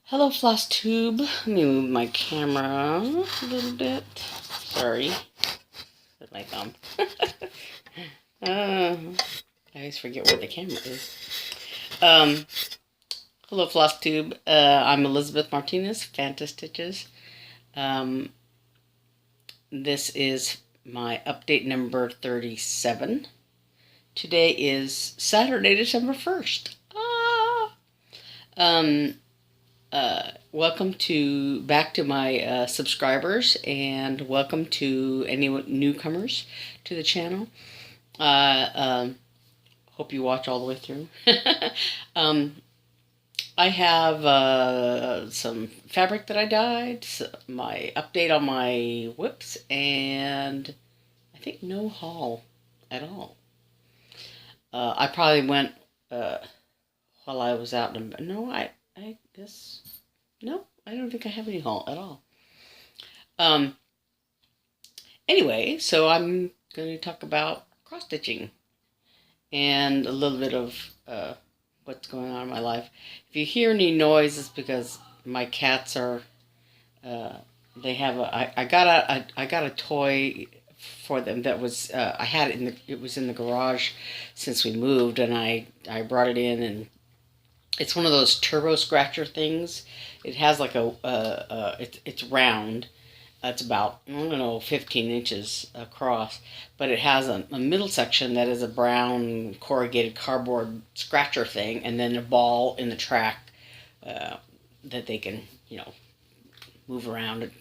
Hello, Flosstube. Let me move my camera a little bit. Sorry. With my thumb. I always forget where the camera is. Hello, Flosstube. I'm Elizabeth Martinez, phantastitches. This is my update number 37. Today is Saturday, December 1st. Welcome back to my subscribers, and welcome to any newcomers to the channel. Hope you watch all the way through. I have some fabric that I dyed, my update on my whips, and I think no haul at all. I probably went while I was out. No, I guess no. I don't think I have any haul at all. Anyway, so I'm going to talk about cross stitching and a little bit of what's going on in my life. If you hear any noise, it's because my cats are. They have I got a toy for them that was I had it it was in the garage since we moved, and I brought it in, and it's one of those turbo scratcher things. It has like it's round. It's about, I don't know, 15 inches across, but it has a middle section that is a brown corrugated cardboard scratcher thing, and then a ball in the track that they can, move around,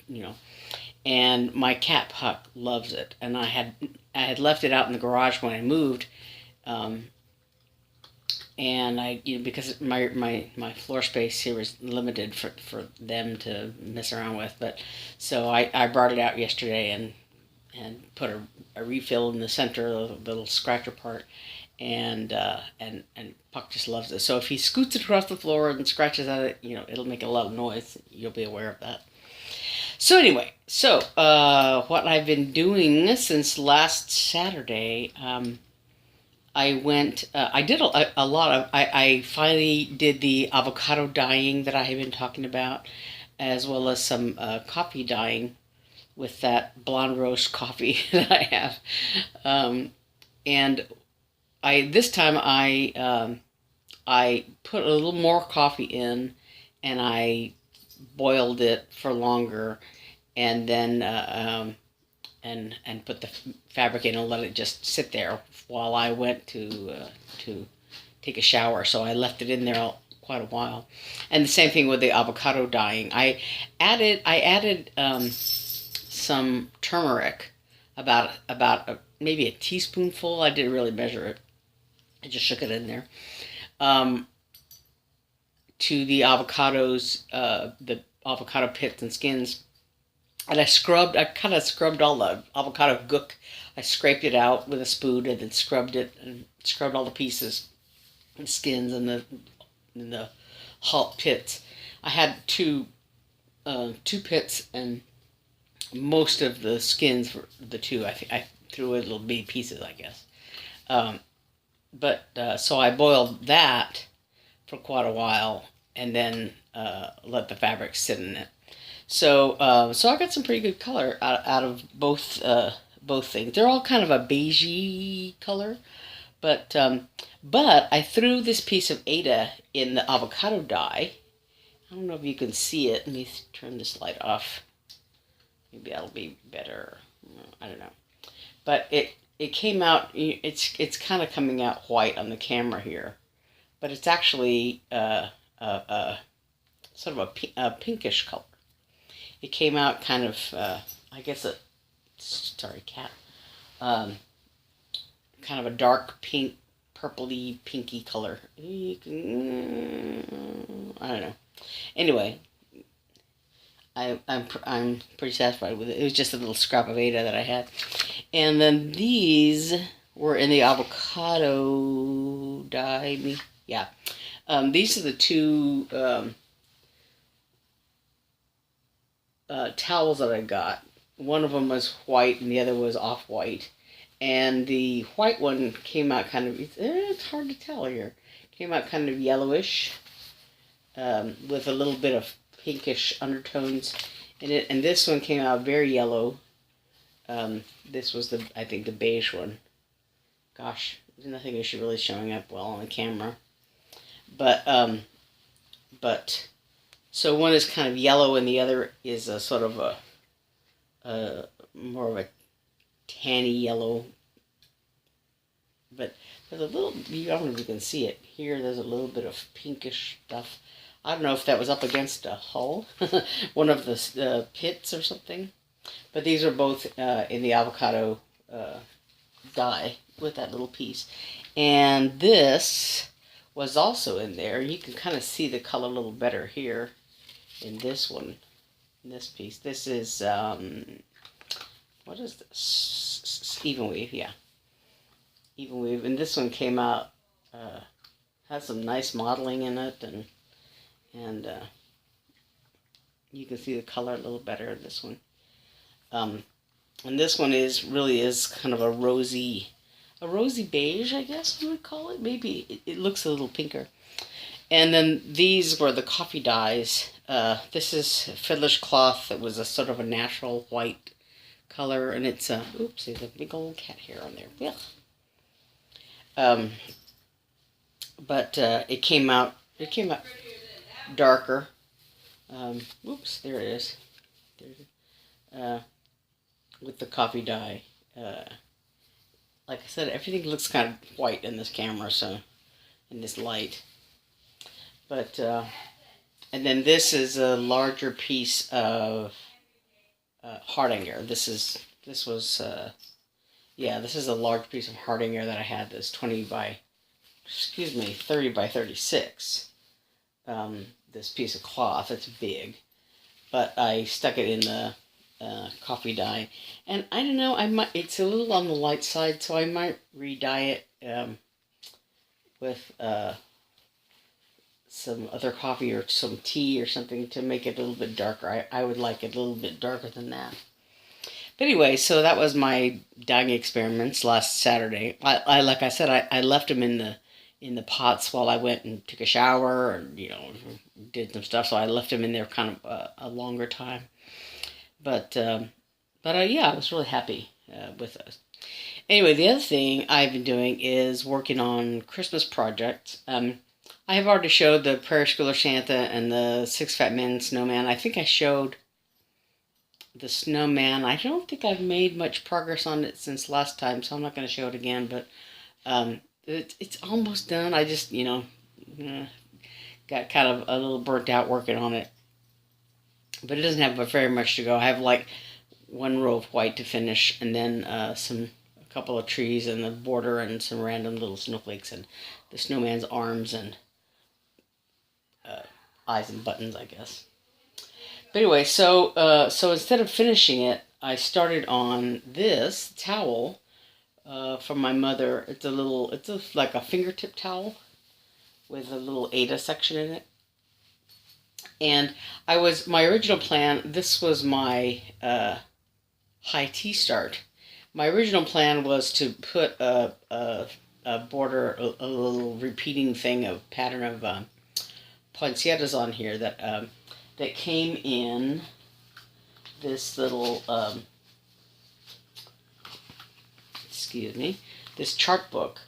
And my cat Puck loves it, and I had left it out in the garage when I moved. And because my floor space here is limited for them to mess around with, but so I brought it out yesterday and put a refill in the center of the little scratcher part, and Puck just loves it. So if he scoots it across the floor and scratches at it, it'll make a lot of noise. You'll be aware of that. So anyway, what I've been doing since last Saturday. I went, I did a lot of, I finally did the avocado dyeing that I have been talking about, as well as some coffee dyeing with that blonde roast coffee that I have. And this time I put a little more coffee in, and I boiled it for longer, and then and put the fabric in and let it just sit there while I went to take a shower. So I left it in there quite a while. And the same thing with the avocado dyeing. I added some turmeric, about maybe a teaspoonful. I didn't really measure it. I just shook it in there. To the avocados, the avocado pits and skins. And I kind of scrubbed all the avocado gook. I scraped it out with a spoon and then scrubbed it, and scrubbed all the pieces, and skins, and the hull pits. I had two pits, and most of the skins for the two. I threw in little bitty pieces, I guess. So I boiled that for quite a while, and then let the fabric sit in it. So I got some pretty good color out of both things. They're all kind of a beigey color, but I threw this piece of Ada in the avocado dye. I don't know if you can see it. Let me turn this light off. Maybe that'll be better. I don't know. But it came out. It's kind of coming out white on the camera here, but it's actually sort of a pinkish color. It came out kind of, I guess sorry, cat, kind of a dark pink, purpley, pinky color. I don't know. Anyway, I'm pretty satisfied with it. It was just a little scrap of Ada that I had. And then these were in the avocado dye. Yeah. These are the two towels that I got. One of them was white and the other was off-white, and the white one came out kind of, it's hard to tell here, came out kind of yellowish, with a little bit of pinkish undertones in it. And this one came out very yellow. This was I think the beige one. Gosh, nothing is really showing up well on the camera. But so one is kind of yellow and the other is a sort of a more of a tanny yellow. But there's a little, I don't know if you can see it. Here there's a little bit of pinkish stuff. I don't know if that was up against a hull, one of the pits or something. But these are both in the avocado dye with that little piece. And this was also in there. You can kind of see the color a little better here in this one, in this piece. This is, what is this? Even weave, yeah. Even weave. And this one came out, has some nice modeling in it, and you can see the color a little better in this one. And this one really is kind of a rosy beige, I guess I would call it. Maybe it looks a little pinker. And then these were the coffee dyes. This is fiddler's cloth that was a sort of a natural white color, and it's oops, there's a big old cat hair on there. Yeah. But it came out darker. Whoops, there it is. With the coffee dye. Like I said, everything looks kind of white in this camera, so in this light. But and then this is a larger piece of hardinger. This is a large piece of hardinger that I had. This 30 by 36. This piece of cloth. It's big, but I stuck it in the coffee dye, and I don't know, it's a little on the light side, so I might re-dye it with some other coffee or some tea or something to make it a little bit darker. I would like it a little bit darker than that. But anyway, so that was my dyeing experiments last Saturday. Like I said, I left them in the pots while I went and took a shower and did some stuff, so I left them in there kind of a longer time. But yeah, I was really happy with those. Anyway, the other thing I've been doing is working on Christmas projects. I have already showed the Prairie Schooler Santa and the Six Fat Men Snowman. I think I showed the snowman. I don't think I've made much progress on it since last time, so I'm not going to show it again. But it's almost done. I just, got kind of a little burnt out working on it. But it doesn't have very much to go. I have like one row of white to finish, and then a couple of trees and the border and some random little snowflakes and the snowman's arms and eyes and buttons, I guess. But anyway, so instead of finishing it, I started on this towel from my mother. It's like a fingertip towel with a little Ada section in it. And my original plan, this was my high tea start. My original plan was to put a border, a little repeating thing, a pattern of poinsettias on here that came in this little, this chart book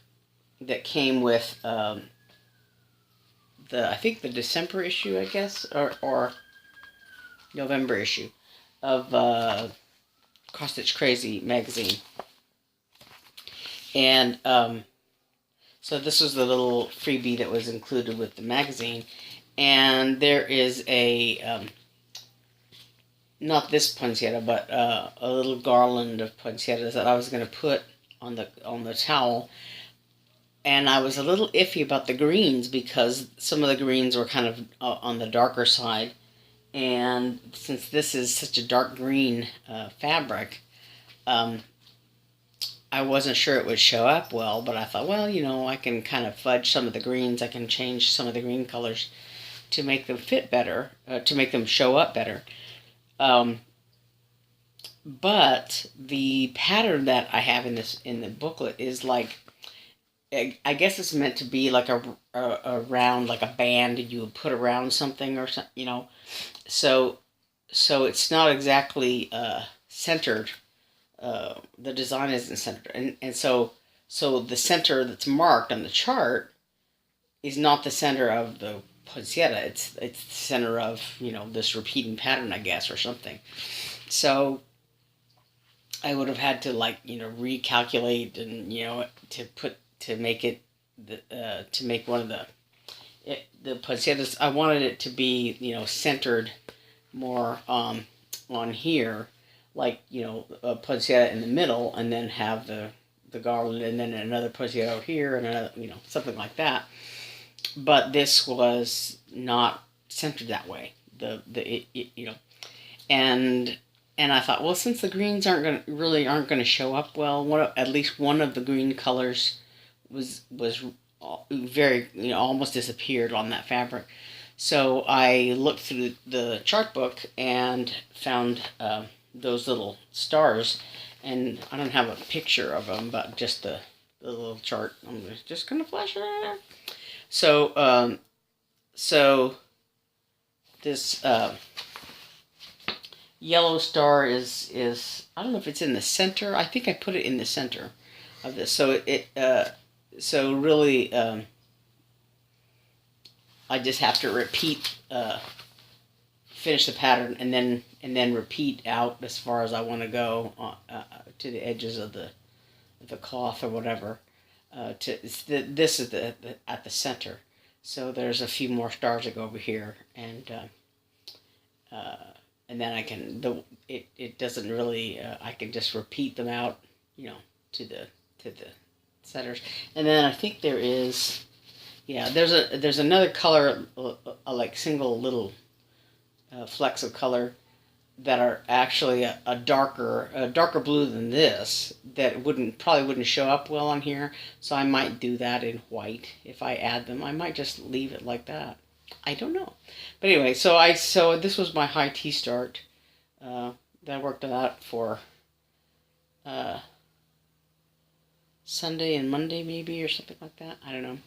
that came with I think the December issue, I guess, or November issue of Cross Stitch Crazy magazine. And so this was the little freebie that was included with the magazine. And there is not this poinsettia, but a little garland of poinsettias that I was going to put on the towel. And I was a little iffy about the greens because some of the greens were kind of on the darker side. And since this is such a dark green fabric, I wasn't sure it would show up well. But I thought, well, I can kind of fudge some of the greens. I can change some of the green colors to make them fit better, to make them show up better. But the pattern that I have in the booklet is like, I guess it's meant to be like a round, like a band you would put around something or something, So, so it's not exactly centered. The design isn't centered, and so the center that's marked on the chart is not the center of the poinsettia. It's the center of this repeating pattern, I guess, or something. So I would have had to recalculate and to make it to make one of the poinsettias. I wanted it to be centered more on here, like a poinsettia in the middle, and then have the garland, and then another poinsettia over here, and another something like that. But this was not centered that way. And I thought, well, since the greens aren't going to show up well, at least one of the green colors was very almost disappeared on that fabric. So I looked through the chart book and found those little stars, and I don't have a picture of them, but just the little chart. I'm just gonna flash it out. So this yellow star is I don't know if it's in the center. I think I put it in the center of this. So really I just have to repeat finish the pattern and then repeat out as far as I want to go to the edges of the cloth or whatever. This is at the center. So there's a few more stars that go over here, and then I can it doesn't really I can just repeat them out, to the centers, and then I think there is there's another color like single little flecks of color that are actually a darker blue than this that probably wouldn't show up well on here. So I might do that in white if I add them. I might just leave it like that. I don't know. But anyway, so this was my high tea start. That worked a lot for Sunday and Monday maybe or something like that. I don't know.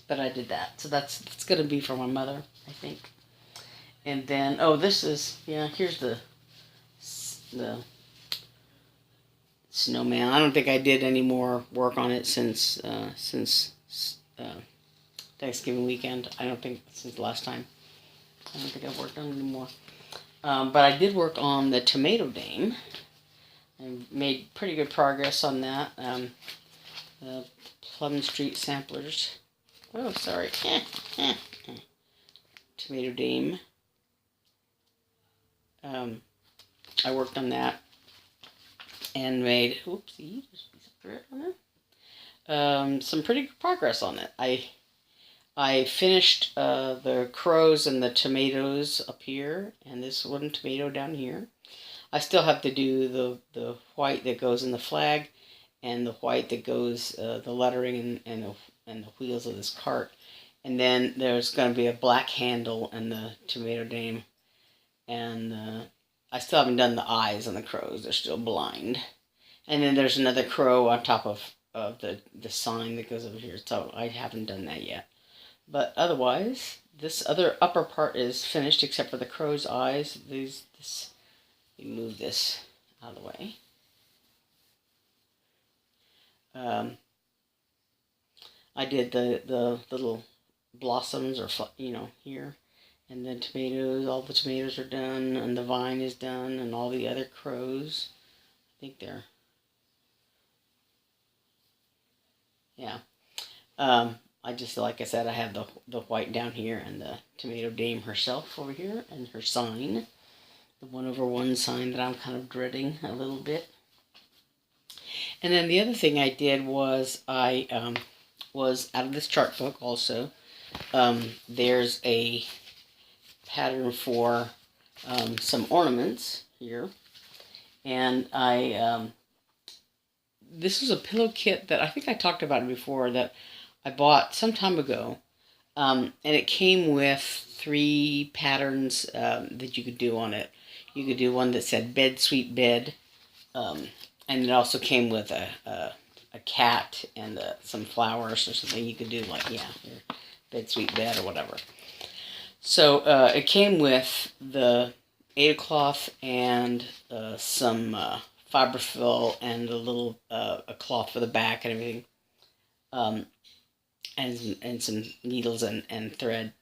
But I did that. So that's going to be for my mother, I think. And then, this is, here's the snowman. I don't think I did any more work on it since Thanksgiving weekend. I don't think since the last time. I don't think I've worked on it anymore. But I did work on the tomato dame. I made pretty good progress on that. The Plum Street samplers. Oh, sorry. Tomato dame. I worked on that and made some pretty good progress on it. I finished the crows and the tomatoes up here, and this wooden tomato down here. I still have to do the white that goes in the flag, and the white that goes the lettering and the wheels of this cart. And then there's going to be a black handle and the tomato dame. And I still haven't done the eyes on the crows. They're still blind. And then there's another crow on top of the sign that goes over here. So I haven't done that yet. But otherwise, this other upper part is finished except for the crow's eyes. You move this out of the way. I did the little blossoms or here. And then tomatoes, all the tomatoes are done, and the vine is done, and all the other crows. I think they're, I just, like I said, I have the white down here, and the tomato dame herself over here, and her sign. The 1/1 sign that I'm kind of dreading a little bit. And then the other thing I did was I was out of this chart book also. There's a pattern for some ornaments here, and this is a pillow kit that I think I talked about it before, that I bought some time ago, and it came with 3 patterns that you could do on it. You could do one that said "Bed, Sweet Bed," and it also came with a a cat and some flowers or something, you could do like, yeah, your bed, sweet bed or whatever. So it came with the Ada cloth and some fiberfill and a little a cloth for the back and everything, um, and some needles and thread.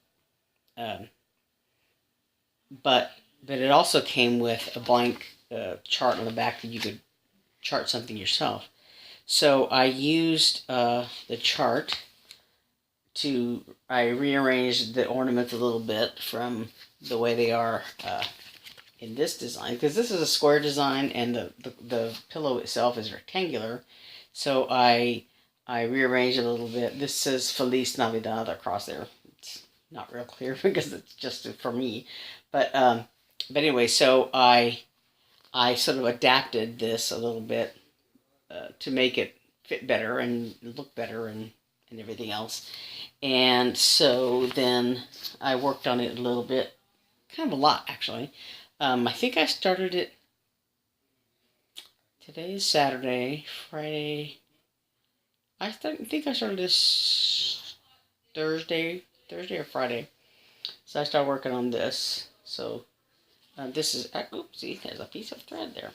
Um, but it also came with a blank chart on the back that you could chart something yourself. So I used the chart I rearranged the ornaments a little bit from the way they are in this design, because this is a square design and the pillow itself is rectangular. So I rearranged it a little bit. This says Feliz Navidad across there. It's not real clear because it's just for me. But anyway, so I sort of adapted this a little bit to make it fit better and look better and everything else. And so then I worked on it a little bit, kind of a lot actually. I think I started it, today is Saturday, Friday, I think I started this Thursday or Friday. So I started working on this. So this is, oopsie, there's a piece of thread there.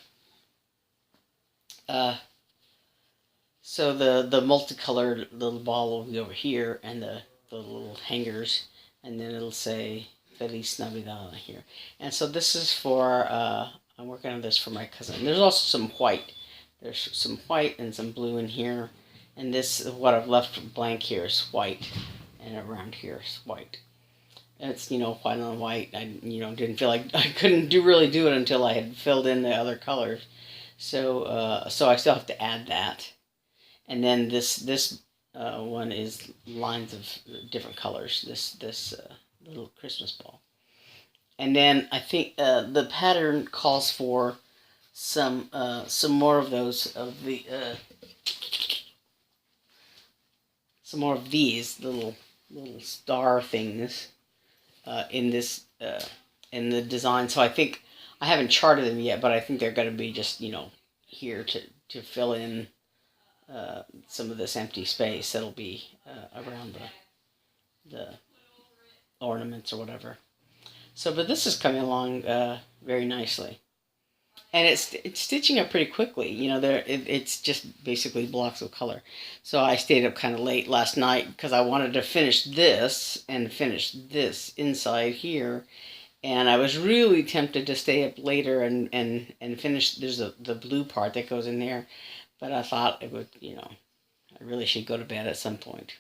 So the multicolored little ball will be over here, and the little hangers, and then it'll say Feliz Navidad here. And so this is for, I'm working on this for my cousin. There's also some white. There's some white and some blue in here. And this, what I've left blank here is white, and around here is white. And it's, white on white. I, didn't feel like I couldn't really do it until I had filled in the other colors. So, so I still have to add that. And then this one is lines of different colors. This little Christmas ball. And then I think the pattern calls for some more of those some more of these little star things in this in the design. So I think I haven't charted them yet, but I think they're going to be just here to fill in some of this empty space that'll be around the ornaments or whatever. So, but this is coming along very nicely, and it's stitching up pretty quickly. It's just basically blocks of color. So I stayed up kind of late last night because I wanted to finish this and finish this inside here, and I was really tempted to stay up later and finish. There's the blue part that goes in there. But I thought it would, I really should go to bed at some point.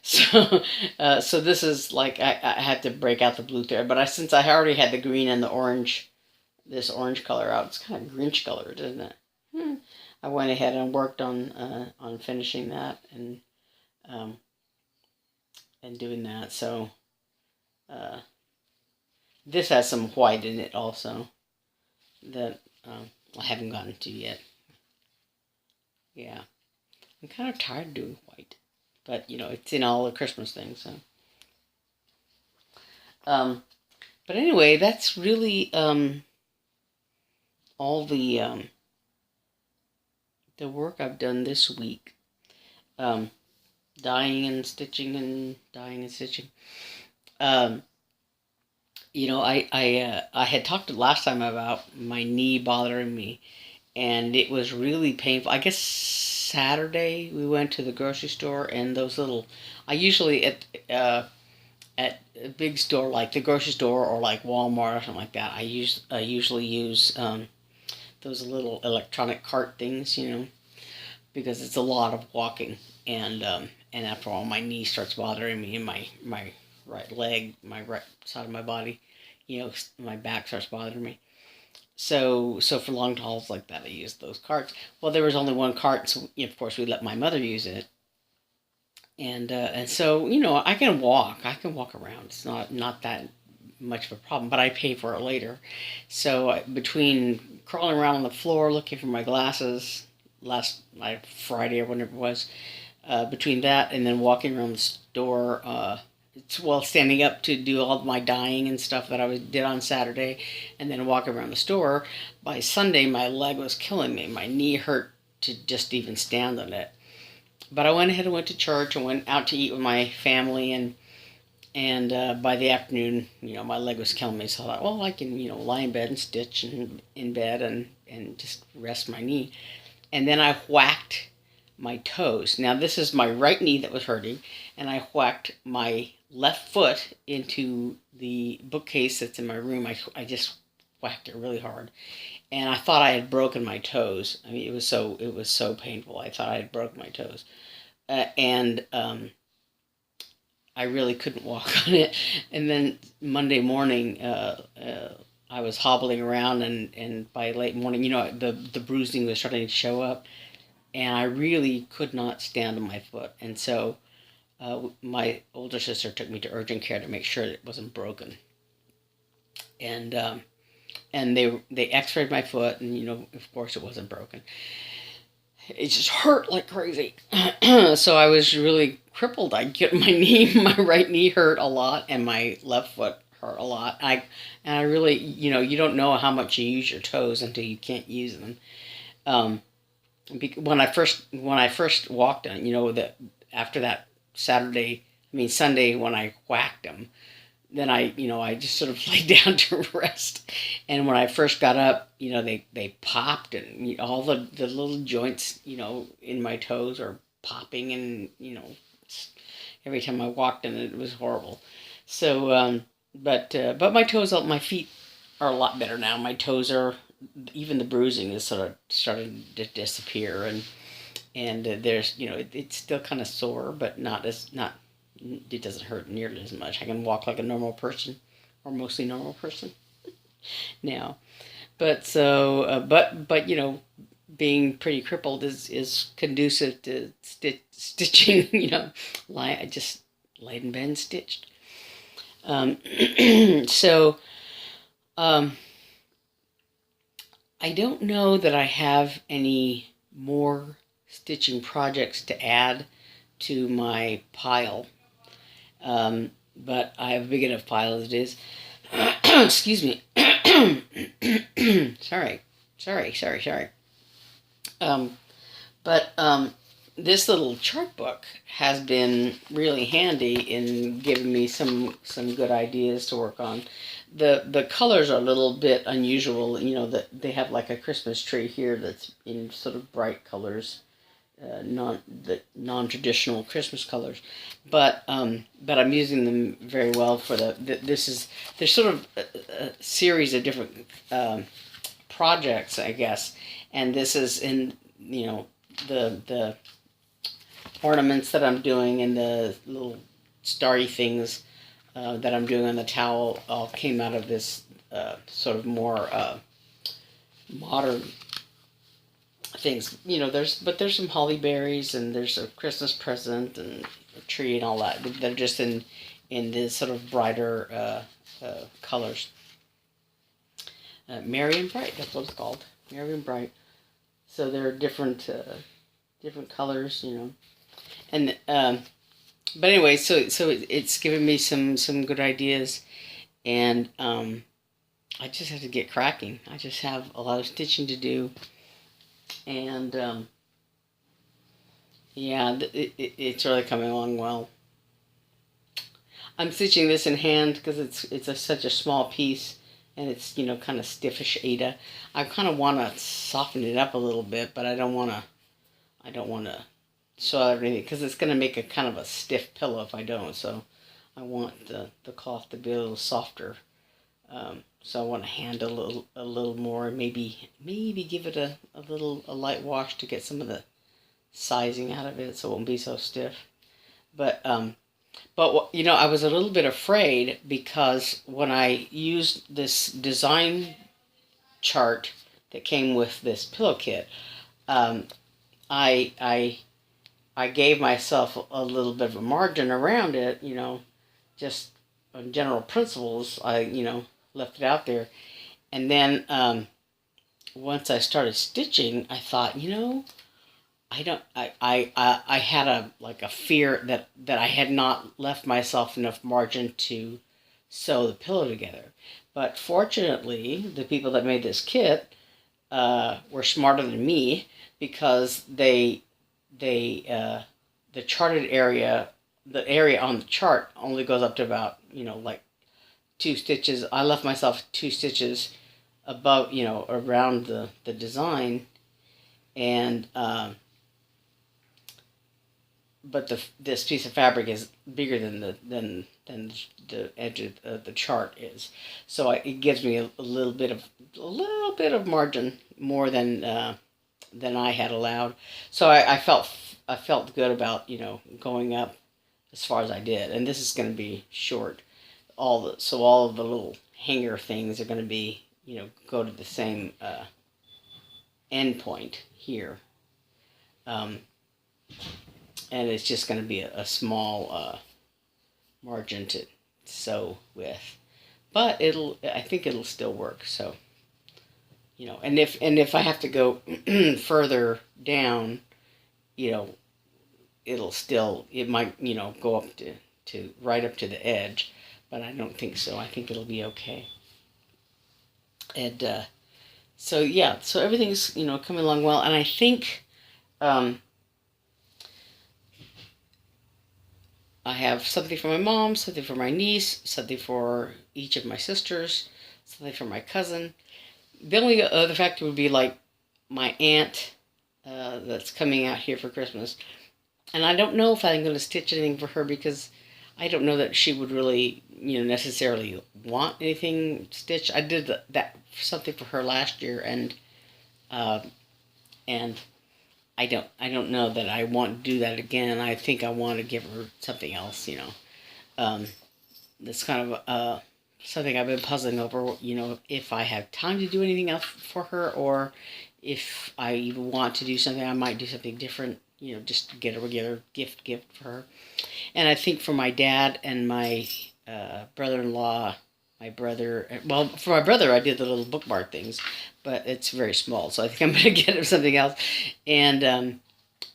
So, so this is like, I had to break out the blue thread. But since I already had the green and the orange, this orange color out, it's kind of Grinch colored, isn't it? I went ahead and worked on finishing that and doing that. So, this has some white in it also that I haven't gotten to yet. Yeah, I'm kind of tired of doing white, but it's in all the Christmas things. So, but anyway, that's really all the work I've done this week. Dyeing and stitching and dyeing and stitching. I had talked last time about my knee bothering me. And it was really painful. I guess Saturday we went to the grocery store, and those little, I usually at a big store like the grocery store or like Walmart or something like that, I usually use those little electronic cart things, because it's a lot of walking, and after all, my knee starts bothering me, and my right leg, my right side of my body, my back starts bothering me. So for long hauls like that, I used those carts. Well, there was only one cart, so of course we let my mother use it. And so I can walk around. It's not that much of a problem, but I pay for it later. So between crawling around on the floor looking for my glasses last Friday or whenever it was, between that and then walking around the store. Standing up to do all my dyeing and stuff that I did on Saturday, and then walking around the store, by Sunday my leg was killing me. My knee hurt to just even stand on it. But I went ahead and went to church and went out to eat with my family, and by the afternoon, my leg was killing me, so I thought, well, I can, lie in bed and stitch in bed and just rest my knee. And then I whacked my toes. Now, this is my right knee that was hurting, and I whacked my left foot into the bookcase that's in my room. I just whacked it really hard, and I thought I had broken my toes. I mean, it was so painful. I thought I had broken my toes, and I really couldn't walk on it. And then Monday morning, I was hobbling around, and by late morning, the bruising was starting to show up, and I really could not stand on my foot. And so my older sister took me to urgent care to make sure that it wasn't broken. And they x-rayed my foot, and of course it wasn't broken. It just hurt like crazy. So I was really crippled. I get my right knee hurt a lot, and my left foot hurt a lot. I really, you don't know how much you use your toes until you can't use them. When I first walked on, that after that Sunday when I whacked them, then I just sort of laid down to rest. And when I first got up, they popped, and all the little joints, in my toes are popping, and, every time I walked in it was horrible. So, but my toes, my feet are a lot better now. My toes are, even the bruising is sort of starting to disappear, and there's, it's still kind of sore, but it doesn't hurt nearly as much. I can walk like a normal person, or mostly normal person now. But so, but being pretty crippled is conducive to stitching. I just laid in bed and stitched. So, I don't know that I have any more stitching projects to add to my pile. But I have a big enough pile as it is. Excuse me. Sorry. But this little chart book has been really handy in giving me some good ideas to work on. The colors are a little bit unusual. That they have like a Christmas tree here that's in sort of bright colors. Non-traditional Christmas colors, but I'm using them very well for there's sort of a series of different projects, I guess, and this is in the ornaments that I'm doing, and the little starry things that I'm doing on the towel all came out of this sort of more modern things. There's some holly berries, and there's a Christmas present and a tree and all that. They're just in this sort of brighter colors. Merry and Bright, that's what it's called. Merry and Bright. So there are different colors, and but anyway, so it's given me some good ideas, and I just have to get cracking. I just have a lot of stitching to do. And yeah, it's really coming along well. I'm stitching this in hand because it's such a small piece, and it's kind of stiffish Ada. I kind of want to soften it up a little bit, but I don't want to sew out anything, because it's going to make a kind of a stiff pillow if I don't. So I want the cloth to be a little softer. So I want to hand a little more, maybe give it a light wash to get some of the sizing out of it, so it won't be so stiff. But I was a little bit afraid, because when I used this design chart that came with this pillow kit, I gave myself a little bit of a margin around it, just on general principles. I left it out there, and then once I started stitching, I thought, I had a fear that I had not left myself enough margin to sew the pillow together. But fortunately, the people that made this kit were smarter than me, because the charted area, the area on the chart only goes up to about, like 2 stitches. I left myself 2 stitches above, around the design, and but this piece of fabric is bigger than the edge of the chart is, so it gives me a little bit of margin more than I had allowed. So I felt good about, going up as far as I did, and this is going to be short. All of the little hanger things are going to be, go to the same end point here. And it's just going to be a small margin to sew with, but I think it'll still work. So, and if I have to go further down, it might, go up to right up to the edge, but I don't think so. I think it'll be okay. And so yeah, so everything's, coming along well, and I think I have something for my mom, something for my niece, something for each of my sisters, something for my cousin. The only other factor would be like my aunt that's coming out here for Christmas. And I don't know if I'm going to stitch anything for her, because I don't know that she would really, necessarily want anything stitched. I did that something for her last year, and I don't know that I want to do that again. I think I want to give her something else, That's kind of something I've been puzzling over, if I have time to do anything else for her, or if I even want to do something, I might do something different, just to get a regular gift for her. And I think for my dad and my brother-in-law, for my brother, I did the little bookmark things, but it's very small, so I think I'm going to get him something else. And,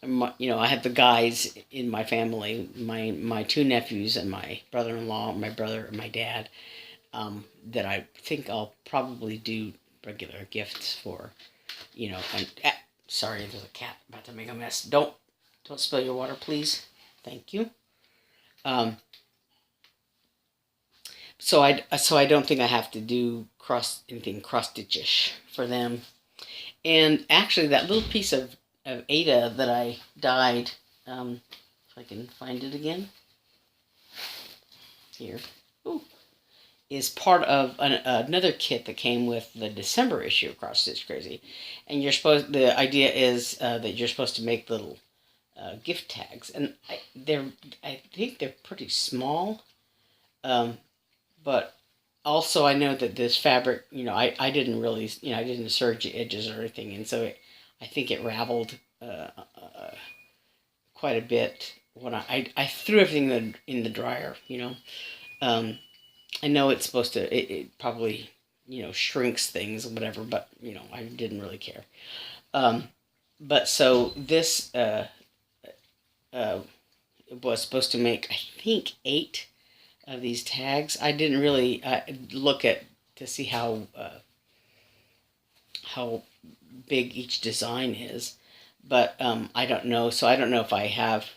I have the guys in my family, my 2 nephews and my brother-in-law, my brother and my dad, that I think I'll probably do regular gifts for, and, sorry, there's a cat about to make a mess. Don't spill your water, please. Thank you. So I don't think I have to do anything cross-stitch-ish for them. And actually, that little piece of Ada that I dyed, if I can find it again, here, is part of another kit that came with the December issue of Cross Stitch Crazy. And the idea is that you're supposed to make little gift tags, and I think they're pretty small, but also I know that this fabric, I didn't really, I didn't serge the edges or anything, and so I think it raveled quite a bit when I threw everything in the dryer. I know it's supposed to, it probably, shrinks things or whatever, but, I didn't really care. But so this was supposed to make, I think, 8 of these tags. I didn't really look to see how big each design is, but I don't know. So I don't know if I have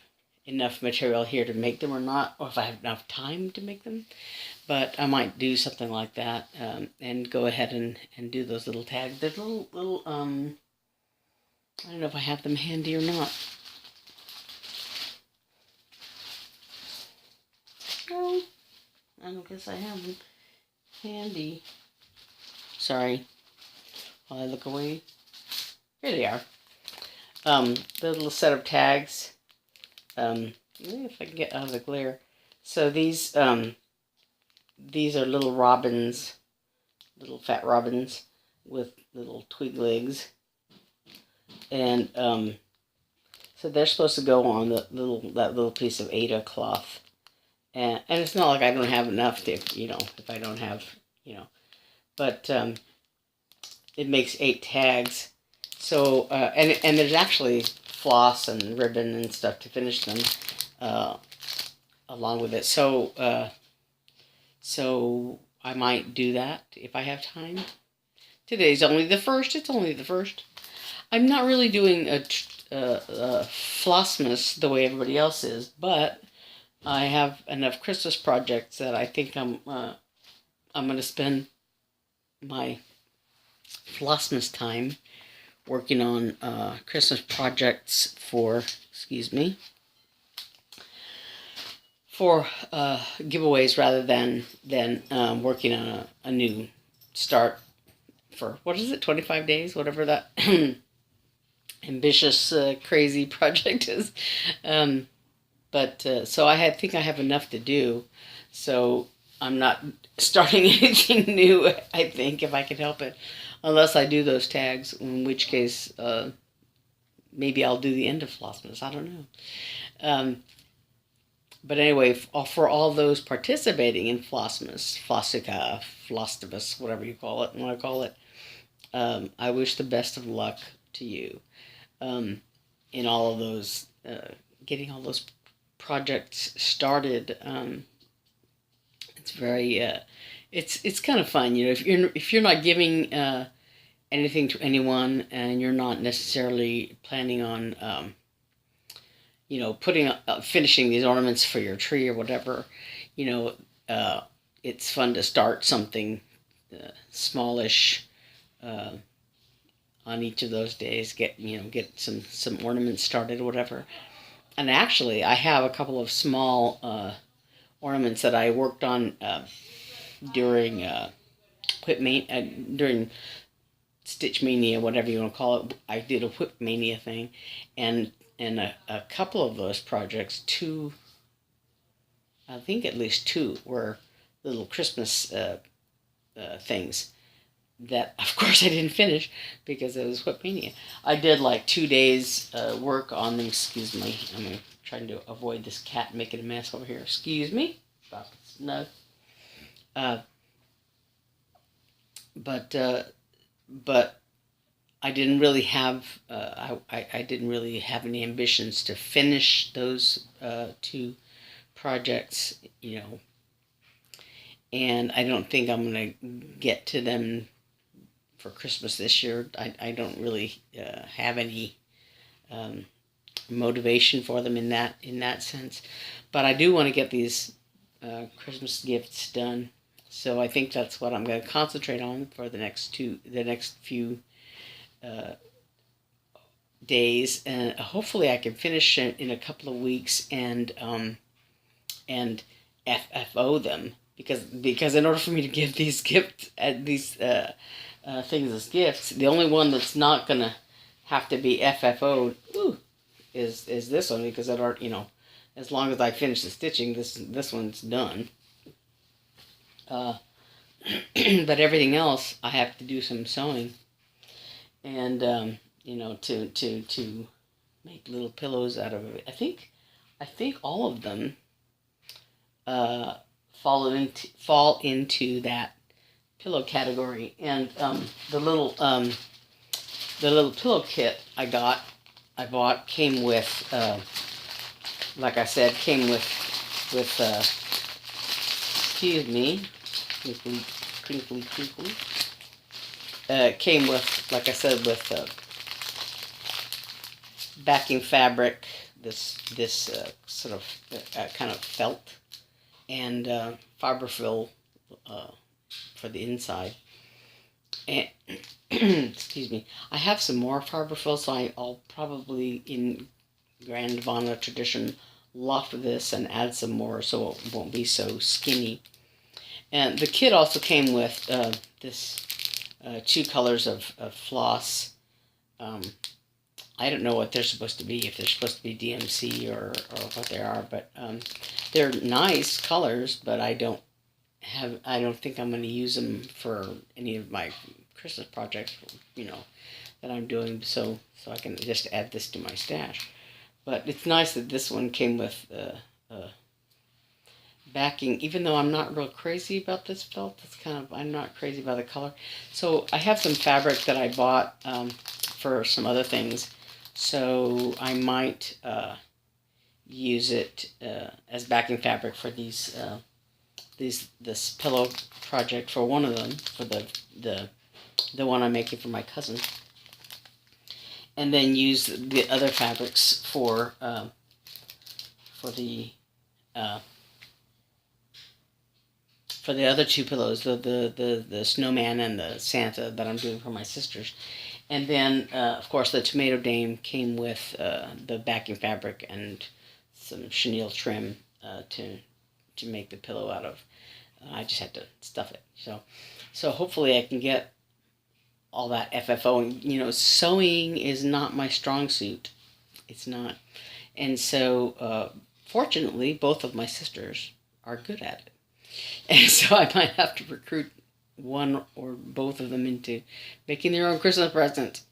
enough material here to make them or not, or if I have enough time to make them. But I might do something like that, and go ahead and do those little tags. They're little I don't know if I have them handy or not. No, I don't guess I have them handy. Sorry, while I look away. Here they are. The little set of tags. If I can get out of the glare. So these are little robins, little fat robins with little twig legs, and so they're supposed to go on that little piece of Ada cloth, and it's not like I don't have enough to, if I don't have, but it makes 8 tags. So and there's actually floss and ribbon and stuff to finish them along with it. So I might do that if I have time. Today's only the 1st. It's only the 1st. I'm not really doing a Flossmas the way everybody else is, but I have enough Christmas projects that I think I'm going to spend my Flossmas time working on Christmas projects for, for giveaways rather than working on a new start for, what is it, 25 days, whatever that ambitious, crazy project is. So I think I have enough to do, so I'm not starting anything new, I think, if I can help it, unless I do those tags, in which case maybe I'll do the end of Flossmas. I don't know. But anyway, for all those participating in Flossmas, Flosstica, Flosstubus, whatever you call it, want to call it, I wish the best of luck to you in all of those, getting all those projects started. It's very, it's kind of fun, you know, if you're not giving anything to anyone, and you're not necessarily planning on you know, finishing these ornaments for your tree or whatever, you know, it's fun to start something smallish on each of those days. Get some ornaments started or whatever. And actually, I have a couple of small ornaments that I worked on during during Stitch Mania, whatever you want to call it. I did a Whip Mania thing, and a couple of those projects, I think at least two, were little Christmas things that, of course, I didn't finish because it was Whip Mania. I did like 2 days work on them. Excuse me. I'm trying to avoid this cat making a mess over here. Excuse me. No. But I didn't really have I didn't really have any ambitions to finish those two projects, you know, and I don't think I'm gonna get to them for Christmas this year. I don't really have any motivation for them in that sense, but I do want to get these Christmas gifts done. So I think that's what I'm going to concentrate on for the next few days, and hopefully I can finish in a couple of weeks and FFO them, because in order for me to give these gifts these things as gifts, the only one that's not gonna have to be FFO'd is this one, because it already, you know, as long as I finish the stitching, this one's done. But everything else I have to do some sewing, and you know, to make little pillows out of it. I think all of them fall into that pillow category. And the little pillow kit I bought came with, like I said, came with excuse me, crinkly. Came with, like I said, with backing fabric, this sort of kind of felt, and fiberfill for the inside. And excuse me, I have some more fiberfill, so I'll probably, in Grand Vana tradition, loft this and add some more so it won't be so skinny. And the kit also came with this 2 colors of floss. I don't know what they're supposed to be, if they're supposed to be DMC or what they are, but they're nice colors, but I don't think I'm going to use them for any of my Christmas projects, you know, that I'm doing, so I can just add this to my stash. But it's nice that this one came with backing, even though I'm not real crazy about this felt. I'm not crazy about the color. So I have some fabric that I bought for some other things, so I might use it as backing fabric for this pillow project, for one of them, for the the one I'm making for my cousin, and then use the other fabrics for the uh, for the other two pillows, the snowman and the Santa that I'm doing for my sisters. And then, of course, the tomato dame came with the backing fabric and some chenille trim to make the pillow out of. I just had to stuff it. So hopefully I can get all that FFO. And, sewing is not my strong suit. It's not. And so, fortunately, both of my sisters are good at it. And so I might have to recruit one or both of them into making their own Christmas present.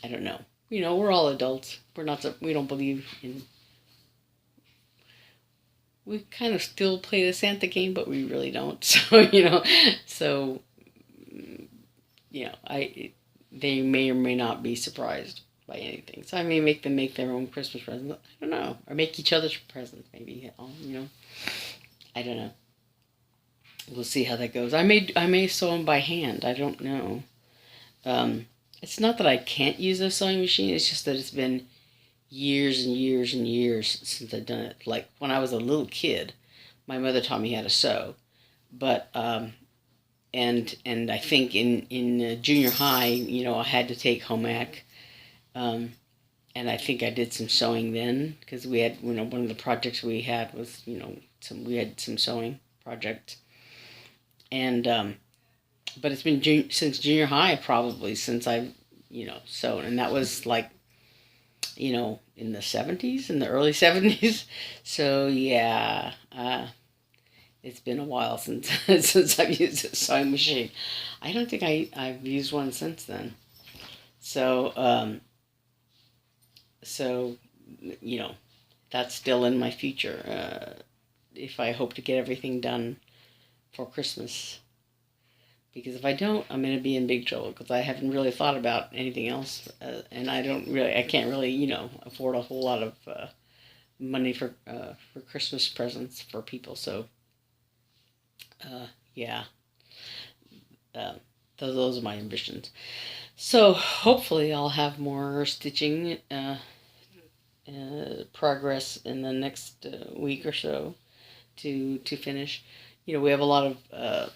I don't know. We're all adults. We don't believe in... We kind of still play the Santa game, but we really don't. So, they may or may not be surprised by anything. So I may make them make their own Christmas present. I don't know. Or make each other's presents, maybe. I don't know. We'll see how that goes. I may sew them by hand. I don't know. It's not that I can't use a sewing machine. It's just that it's been years and years and years since I've done it. Like when I was a little kid, my mother taught me how to sew. But and I think in junior high, I had to take home ec. And I think I did some sewing then because we had, one of the projects we had was, we had some sewing projects. And, but it's been since junior high, probably, since I've, sewn. And that was like, in the 70s, in the early 70s. So, yeah, it's been a while since I've used a sewing machine. I don't think I've used one since then. So, that's still in my future. If I hope to get everything done for Christmas, because if I don't, I'm going to be in big trouble because I haven't really thought about anything else, and I can't really, afford a whole lot of money for Christmas presents for people. So, yeah, those are my ambitions. So hopefully I'll have more stitching progress in the next week or so to finish. We have a lot of,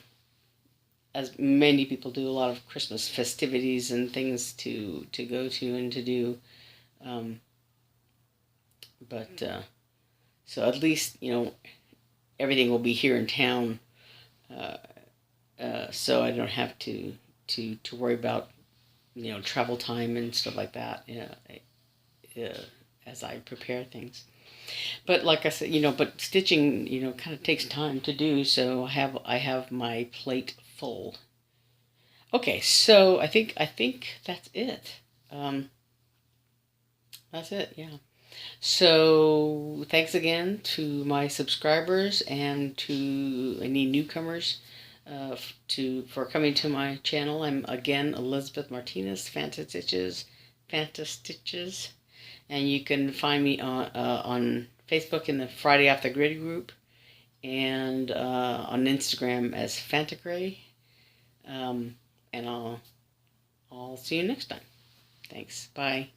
as many people do, a lot of Christmas festivities and things to go to and to do. But so at least, everything will be here in town, so I don't have to worry about, travel time and stuff like that, as I prepare things. But like I said, but stitching, kind of takes time to do, so I have my plate full. Okay, so I think that's it. That's it, yeah. So thanks again to my subscribers and to any newcomers for coming to my channel. I'm again Elizabeth Martinez, phantastitches, and you can find me on Facebook in the Friday Off the Grid group, and on Instagram as Fantagray. And I'll see you next time. Thanks. Bye.